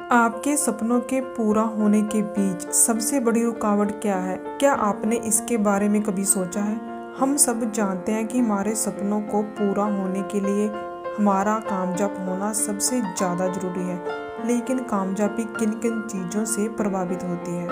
आपके सपनों के पूरा होने के बीच सबसे बड़ी रुकावट क्या है? क्या आपने इसके बारे में कभी सोचा है? हम सब जानते हैं कि हमारे सपनों को पूरा होने के लिए हमारा कामयाब होना सबसे ज़्यादा ज़रूरी है, लेकिन कामयाबी किन किन चीज़ों से प्रभावित होती है?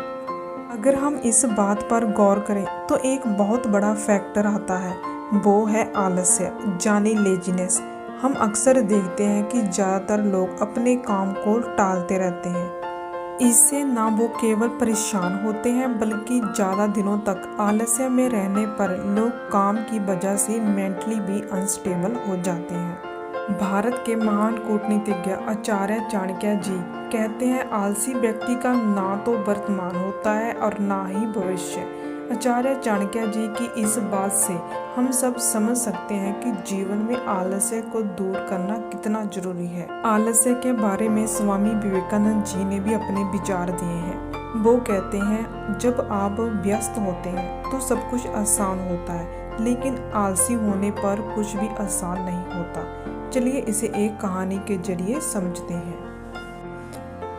अगर हम इस बात पर गौर करें तो एक बहुत बड़ा फैक्टर आता है, वो है आलस्य यानी लेजीनेस। हम अक्सर देखते हैं कि ज़्यादातर लोग अपने काम को टालते रहते हैं। इससे ना वो केवल परेशान होते हैं बल्कि ज़्यादा दिनों तक आलस्य में रहने पर लोग काम की वजह से मेंटली भी अनस्टेबल हो जाते हैं। भारत के महान कूटनीतिज्ञ आचार्य चाणक्य जी कहते हैं, आलसी व्यक्ति का ना तो वर्तमान होता है और ना ही भविष्य। आचार्य चाणक्य जी की इस बात से हम सब समझ सकते हैं कि जीवन में आलस्य को दूर करना कितना जरूरी है। आलस्य के बारे में स्वामी विवेकानंद जी ने भी अपने विचार दिए हैं। वो कहते हैं, जब आप व्यस्त होते हैं तो सब कुछ आसान होता है, लेकिन आलसी होने पर कुछ भी आसान नहीं होता। चलिए इसे एक कहानी के जरिए समझते हैं।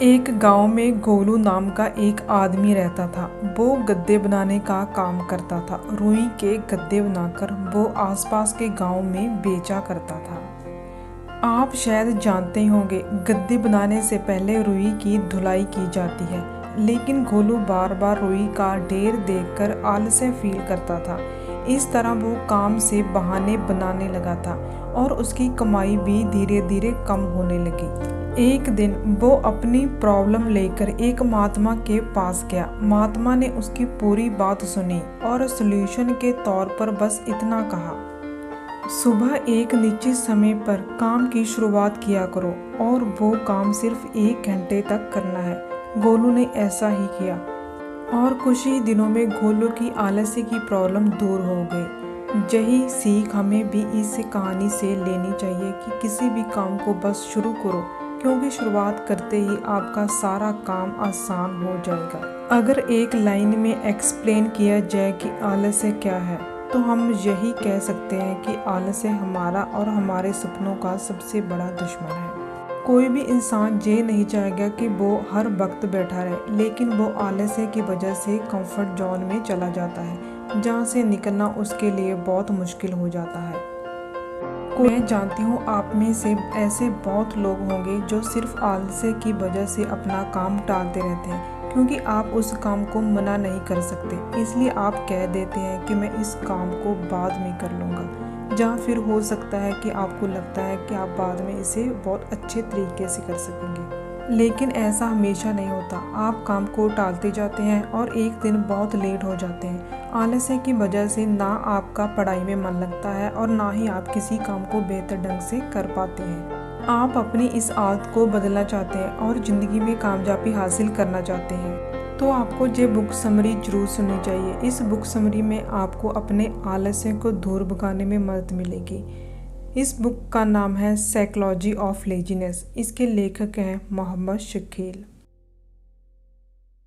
एक गांव में गोलू नाम का एक आदमी रहता था। वो गद्दे बनाने का काम करता था। रुई के गद्दे बनाकर वो आसपास के गांव में बेचा करता था। आप शायद जानते होंगे, गद्दे बनाने से पहले रुई की धुलाई की जाती है, लेकिन गोलू बार बार रुई का ढेर देखकर आलस्य फील करता था। इस तरह वो काम से बहाने बनाने लगा था और उसकी कमाई भी धीरे धीरे कम होने लगी। एक दिन वो अपनी प्रॉब्लम लेकर एक महात्मा के पास गया। महात्मा ने उसकी पूरी बात सुनी और सॉल्यूशन के तौर पर बस इतना कहा, सुबह एक निश्चित समय पर काम की शुरुआत किया करो और वो काम सिर्फ 1 घंटे तक करना है। गोलू ने ऐसा ही किया और कुछ ही दिनों में गोलू की आलस्य की प्रॉब्लम दूर हो गई। यही सीख हमें भी इस कहानी से लेनी चाहिए कि किसी भी काम को बस शुरू करो, क्योंकि शुरुआत करते ही आपका सारा काम आसान हो जाएगा। अगर एक लाइन में एक्सप्लेन किया जाए कि आलस्य क्या है, तो हम यही कह सकते हैं कि आलस्य हमारा और हमारे सपनों का सबसे बड़ा दुश्मन है। कोई भी इंसान ये नहीं चाहेगा कि वो हर वक्त बैठा रहे, लेकिन वो आलस्य की वजह से कंफर्ट जोन में चला जाता है, जहाँ से निकलना उसके लिए बहुत मुश्किल हो जाता है। मैं जानती हूँ आप में से ऐसे बहुत लोग होंगे जो सिर्फ आलस्य की वजह से अपना काम टालते रहते हैं, क्योंकि आप उस काम को मना नहीं कर सकते, इसलिए आप कह देते हैं कि मैं इस काम को बाद में कर लूँगा। जहाँ फिर हो सकता है कि आपको लगता है कि आप बाद में इसे बहुत अच्छे तरीके से कर सकेंगे, लेकिन ऐसा हमेशा नहीं होता। आप काम को टालते जाते हैं और एक दिन बहुत लेट हो जाते हैं। आलस्य की वजह से ना आपका पढ़ाई में मन लगता है और ना ही आप किसी काम को बेहतर ढंग से कर पाते हैं। आप अपनी इस आदत को बदलना चाहते हैं और ज़िंदगी में कामयाबी हासिल करना चाहते हैं, तो आपको ये बुक समरी जरूर सुननी चाहिए। इस बुक समरी में आपको अपने आलस्य को दूर भगाने में मदद मिलेगी। इस बुक का नाम है साइकोलॉजी ऑफ लेजीनेस। इसके लेखक हैं मोहम्मद शकील।